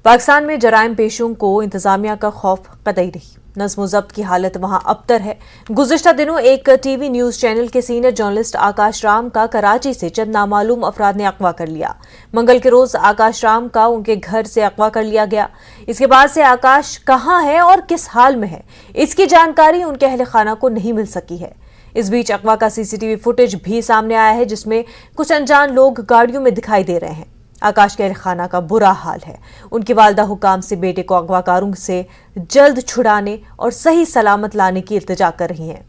पाकिस्तान में जराइम पेशों को इंतजामिया का खौफ कतई नहीं। नज़्म ज़ब्त की हालत वहां अबतर है। गुज़िश्ता दिनों एक टीवी न्यूज़ चैनल के सीनियर जर्नलिस्ट आकाश राम का कराची से चंद नामालूम अफराद ने अगवा कर लिया। मंगल के रोज आकाश राम का उनके घर से अगवा कर लिया गया। इसके बाद से आकाश कहां है और किस हाल में है, इसकी जानकारी उनके अहले खाना को नहीं मिल सकी है। इस बीच अगवा का सीसीटीवी फुटेज भी सामने आया है, जिसमें कुछ अनजान लोग गाड़ियों में दिखाई दे रहे हैं। आकाश के अहले खाना का बुरा हाल है। उनकी वालदा हुकाम से बेटे को अगवाकारों से जल्द छुड़ाने और सही सलामत लाने की इल्तिजा कर रही हैं।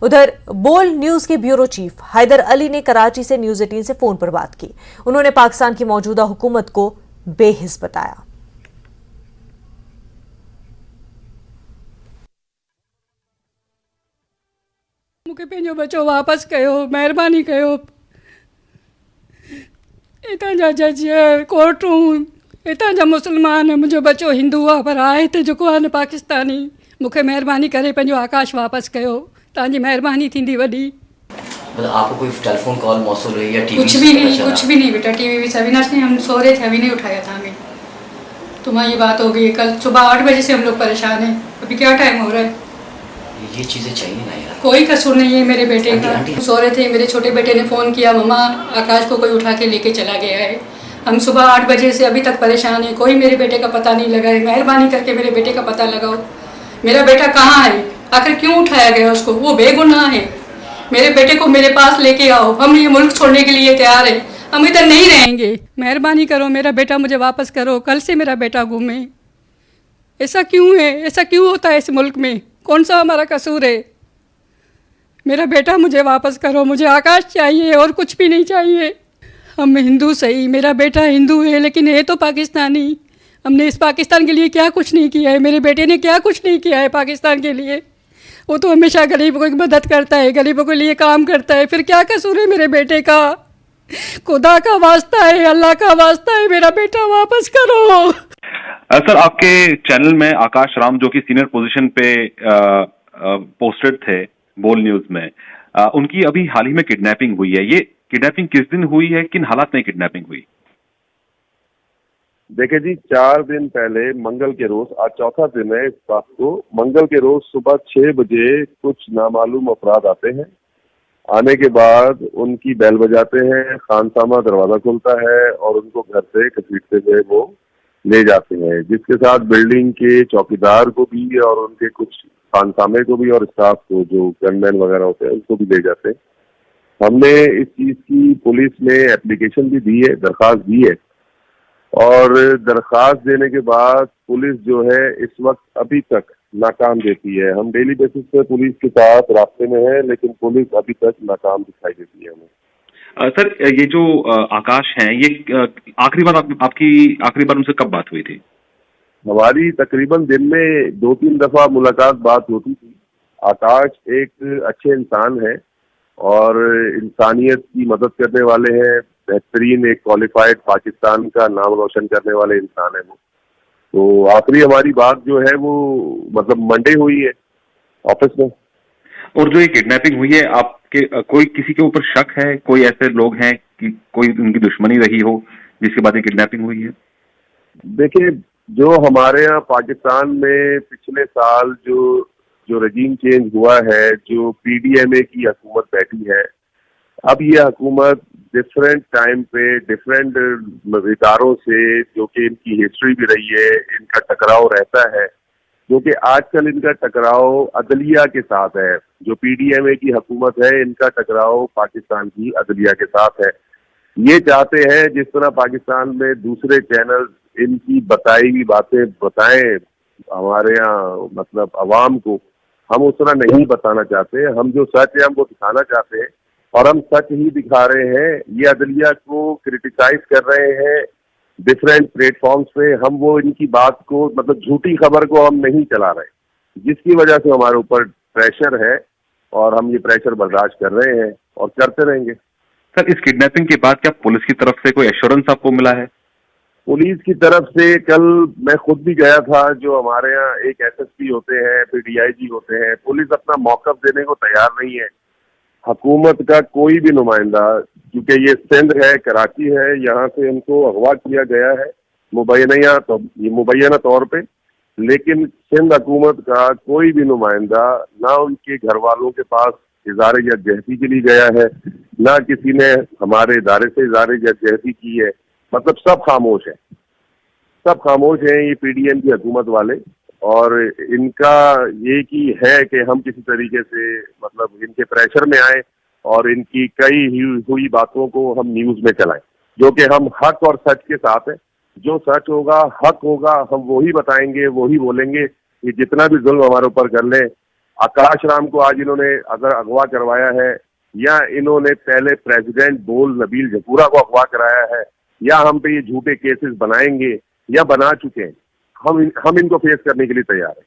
उधर बोल न्यूज के ब्यूरो चीफ हैदर अली ने कराची से न्यूज़ 18 से फोन पर बात की। उन्होंने पाकिस्तान की मौजूदा हुकूमत को बेहिस बताया। मूंखे पंहिंजो बच्चो वापसि कयो, महिरबानी कयो। हितां जा जज, कोर्टूं, हितां जा मुस्लमान, मुंहिंजो बच्चो हिंदू आहे पर आहे हिते जेको आहे न पाकिस्तानी। मूंखे महिरबानी करे पंहिंजो आकाश वापसि कयो, तव्हांजी महिरबानी थींदी वॾी। मतलब आपको कोई टेलीफोन कॉल मौसूल हुई या टीवी? कुछ भी नहीं बेटा, टीवी भी अविनाश नहीं, हम सो रहे थे, अभी नहीं उठाया था हमें। तुम्हारी ये बात हो गई, कल सुबह 8 बजे से हम लोग परेशान हैं। अभी क्या टाइम हो रहा है? ये चीज़ें चाहिए ना यार। कोई कसूर नहीं है मेरे बेटे का। सो रहे थे, मेरे छोटे बेटे ने फ़ोन किया, मम्मा आकाश को कोई उठा के लेके चला गया है। हम सुबह 8 बजे से अभी तक परेशान हैं, कोई मेरे बेटे का पता नहीं लगा है। मेहरबानी करके मेरे बेटे का पता लगाओ। मेरा बेटा कहाँ है, आखिर क्यों उठाया गया उसको? वो बेगुनाह है। मेरे बेटे को मेरे पास लेके आओ, हम ये मुल्क छोड़ने के लिए तैयार हैं, हम इधर नहीं रहेंगे। मेहरबानी करो, मेरा बेटा मुझे वापस करो। कल से मेरा बेटा घूमे। ऐसा क्यों है? ऐसा क्यों होता है इस मुल्क में? कौन सा हमारा कसूर है? मेरा बेटा मुझे वापस करो, मुझे आकाश चाहिए और कुछ भी नहीं चाहिए। हम हिंदू सही, मेरा बेटा हिंदू है लेकिन है तो पाकिस्तानी। हमने इस पाकिस्तान के लिए क्या कुछ नहीं किया है, मेरे बेटे ने क्या कुछ नहीं किया है पाकिस्तान के लिए। वो तो हमेशा गरीबों की मदद करता है, गरीबों के लिए काम करता है। फिर क्या कसूर है मेरे बेटे का? खुदा का वास्ता है, अल्लाह का वास्ता है, मेरा बेटा वापस करो। सर, आपके चैनल में आकाश राम जो कि सीनियर पोजीशन पे पोस्टेड थे बोल न्यूज में, उनकी अभी हाल ही में किडनैपिंग हुई है। ये किडनैपिंग किस दिन हुई है, किन हालात में किडनैपिंग हुई? देखिए जी, 4 दिन पहले मंगल के रोज, आज चौथा दिन है इस बात को, मंगल के रोज सुबह 6 बजे कुछ नामालूम अफराद आते हैं। आने के बाद उनकी बेल बजाते हैं, खानसामा दरवाजा खुलता है और उनको घर से घसीटते हुए वो ले जाते हैं, जिसके साथ बिल्डिंग के चौकीदार को भी और उनके कुछ खानसामे को भी और स्टाफ को, जो गनमैन वगैरह होते हैं, उनको भी ले जाते हैं। हमने इस चीज की पुलिस में एप्लीकेशन भी दी है, दरखास्त दी है, और दरखास्त देने के बाद पुलिस जो है इस वक्त अभी तक नाकाम देती है। हम डेली बेसिस पे पुलिस के साथ रास्ते में है, लेकिन पुलिस अभी तक नाकाम दिखाई देती है हमें। सर, ये जो आकाश हैं, ये आखिरी बार आपकी आखिरी बार उनसे कब बात हुई थी? हमारी तकरीबन दिन में 2-3 दफा मुलाकात बात होती थी। आकाश एक अच्छे इंसान है और इंसानियत की मदद करने वाले हैं, बेहतरीन एक क्वालिफाइड पाकिस्तान का नाम रोशन करने वाले इंसान है वो। तो आखिरी हमारी बात जो है वो मतलब मंडे हुई है ऑफिस में। और जो ये किडनैपिंग हुई है, आपके कोई किसी के ऊपर शक है? कोई ऐसे लोग हैं कि कोई उनकी दुश्मनी रही हो जिसके बाद ये किडनैपिंग हुई है? देखिए, जो हमारे यहाँ पाकिस्तान में पिछले साल जो रजीम चेंज हुआ है, जो पीडीएमए की हुकूमत बैठी है, अब ये हुकूमत डिफरेंट टाइम पे डिफरेंट इदारों से, जो कि इनकी हिस्ट्री भी रही है, इनका टकराव रहता है, जो कि आजकल इनका टकराव अदलिया के साथ है। जो पीडीएमए की हुकूमत है, इनका टकराव पाकिस्तान की अदलिया के साथ है। ये चाहते हैं जिस तरह पाकिस्तान में दूसरे चैनल इनकी बताई हुई बातें बताएं हमारे यहाँ मतलब अवाम को, हम उस तरह नहीं बताना चाहते। हम जो सच है हम वो दिखाना चाहते हैं और हम सच ही दिखा रहे हैं। ये अदलिया को क्रिटिसाइज कर रहे हैं डिफरेंट प्लेटफॉर्म्स पे। हम वो इनकी बात को मतलब झूठी खबर को हम नहीं चला रहे, जिसकी वजह से हमारे ऊपर प्रेशर है और हम ये प्रेशर बर्दाश्त कर रहे हैं और करते रहेंगे। सर, इस किडनैपिंग के बाद क्या पुलिस की तरफ से कोई एश्योरेंस आपको मिला है? पुलिस की तरफ से कल मैं खुद भी गया था। जो हमारे यहाँ एक एसएसपी होते हैं, फिर डीआईजी होते हैं, पुलिस अपना मौकफ देने को तैयार नहीं है। हुकूमत का कोई भी नुमाइंदा, क्योंकि ये सिंध है, कराची है, यहाँ से इनको अगवा किया गया है, मुबैना तौर पे, लेकिन सिंध हुकूमत का कोई भी नुमाइंदा ना उनके घर वालों के पास इज़हार यकजहती के लिए गया है, ना किसी ने हमारे इदारे से इज़हार यकजहती की है। मतलब सब खामोश है, सब खामोश हैं ये पीडीएम की हुकूमत वाले। और इनका ये कि है कि हम किसी तरीके से मतलब इनके प्रेशर में आए और इनकी कई हुई बातों को हम न्यूज में चलाएं, जो कि हम हक और सच के साथ है। जो सच होगा, हक होगा, हम वही बताएंगे, वही बोलेंगे। ये जितना भी जुल्म हमारे ऊपर कर ले, आकाश राम को आज इन्होंने अगर अगवा करवाया है, या इन्होंने पहले प्रेसिडेंट बोल नबील जकूरा को अगवा कराया है, या हम पे ये झूठे केसेस बनाएंगे या बना चुके हैं, हम इनको फेस करने के लिए तैयार हैं।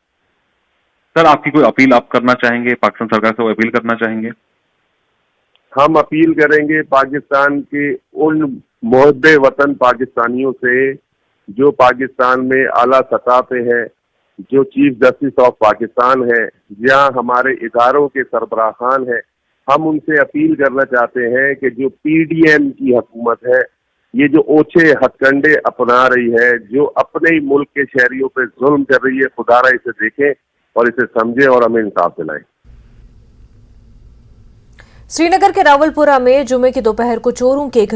सर, आपकी कोई अपील आप करना चाहेंगे, पाकिस्तान सरकार से कोई अपील करना चाहेंगे? हम अपील करेंगे पाकिस्तान के उन मुहब्बे वतन पाकिस्तानियों से जो पाकिस्तान में आला सतह पे है, जो चीफ जस्टिस ऑफ पाकिस्तान है या हमारे इदारों के सरबराहान हैं। हम उनसे अपील करना चाहते हैं कि जो पीडीएम की हुकूमत है, ये जो ओछे हथकंडे अपना रही है, जो अपने ही मुल्क के शहरियों पे जुल्म कर रही है, खुदारा इसे देखें और इसे समझें और हमें इंसाफ दिलाएं। श्रीनगर के रावलपुरा में जुमे की दोपहर को चोरों के एक